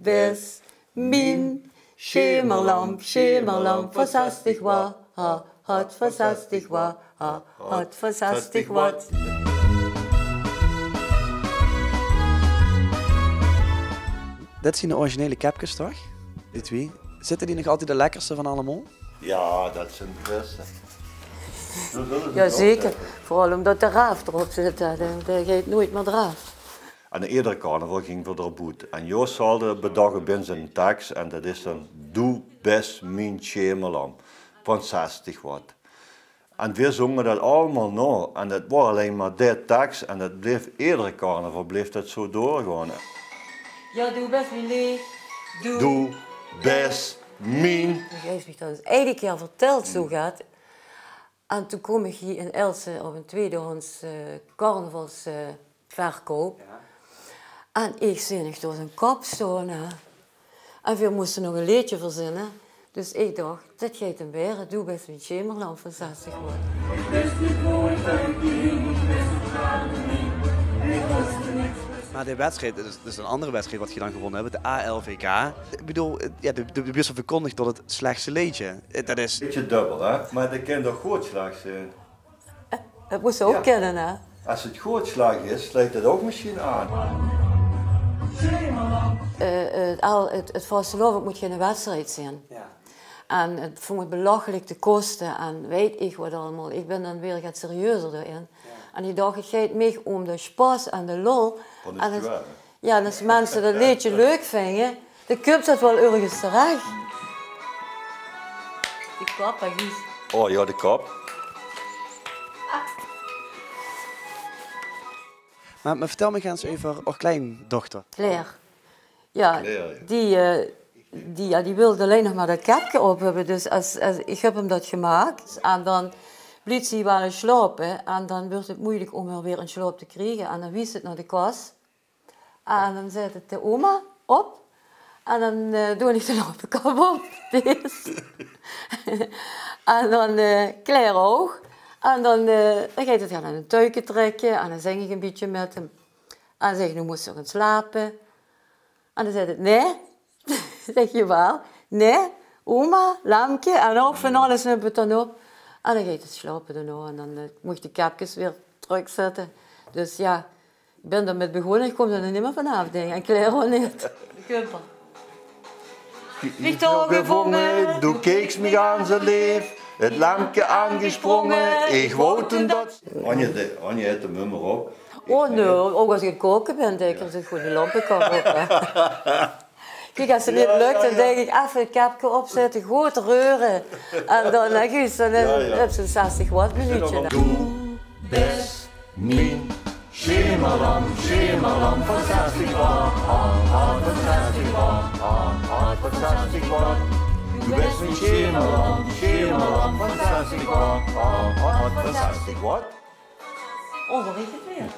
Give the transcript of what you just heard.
best mijn schemerlamp voor 60 watt. Hot voor 60 watt, hot voor 60 watt. Dit zijn de originele kapjes, toch? Die twee. Zitten die nog altijd de lekkerste van allemaal? Ja, dat zijn de beste. Jazeker, vooral omdat de raaf erop zit, dan gaat nooit meer eraf. En iedere carnaval ging we erop uit. En Joost zaalde bedachten binnen zijn tekst en dat is dan doe best mijn schemerlamp van 60 watt. En we zongen dat allemaal na en dat was alleen maar die tekst en dat bleef iedere carnaval bleef dat zo doorgaan. Ja, doe best mijn leeg. Doe best mijn. Gijs mich dat eens iedere keer verteld zo gaat. En toen kom ik hier in Elsen op een tweedehands carnavalsverkoop. En ik zie nog door zijn kop staan. En we moesten nog een liedje verzinnen. Dus ik dacht, dit gaat hem weer. Doe best mijn schemerlamp van 60 watt. Maar de wedstrijd, dat is een andere wedstrijd wat je dan gewonnen hebt, de ALVK. Ik bedoel, ja, de bus verkondigt tot het slechtste liedje. Dat is... Beetje dubbel, hè? Maar dat kan toch gootslag zijn? Dat moest ze ook kennen, hè? Als het gootslag is, sluit het ook misschien aan. Het vastelovend moet geen wedstrijd zijn. Ja. En het vond het belachelijk te kosten en weet ik wat allemaal. Ik ben dan weer wat serieuzer erin. Ja. En ik dacht, het gaat meer om de spas en de lol. Dat is waar, ja, en als mensen dat liedje leuk vinden, dan komt dat wel ergens terecht. Die kap, hè, Gies. Oh ja, de kap. Maar vertel me eens over haar kleindochter. Claire. Ja, die wilde alleen nog maar dat kapje op hebben. Dus ik heb hem dat gemaakt. En dan bliet ze wel eens slapen. En dan wordt het moeilijk om haar weer in slaap te krijgen. En dan wies het naar de kast. En dan zet het de oma op. En dan doe ik de lampenkap op. En dan Claire ook. En dan gaat het gaan aan een tuiken trekken. En dan zing ik een beetje met hem. En dan zeg ik, nu moest ze gaan slapen. En dan zei het, nee. Zeg je wel, nee, oma, lampje. En ook van alles hebben we het dan op. En dan gaat het slapen daarna. En dan mocht de kapjes weer terugzetten. Dus ja, ik ben er met begonnen. Ik kom er niet meer vanaf, denk ik. En Claire ook niet. De kumper. Vliegtuig gevangen, doe keeks me aan zijn leef. Het lampje aangesprongen, ik wou toen dat... Anje heeft de mummer op. Oh nee, ook als ik aan het koken ben, denk ik, er zit gewoon die lampenkap op. Hè. Kijk, als het niet lukt, dan denk ik even het kapje opzetten, goed reuren. En dan heb je een 60 watt minuutje. Doe best mijn schemerlamp van 60 watt. Van 60 watt, van 60 watt. Doe best mijn schemerlamp van 60 watt. Van 60 watt. Oh, waar is het weer?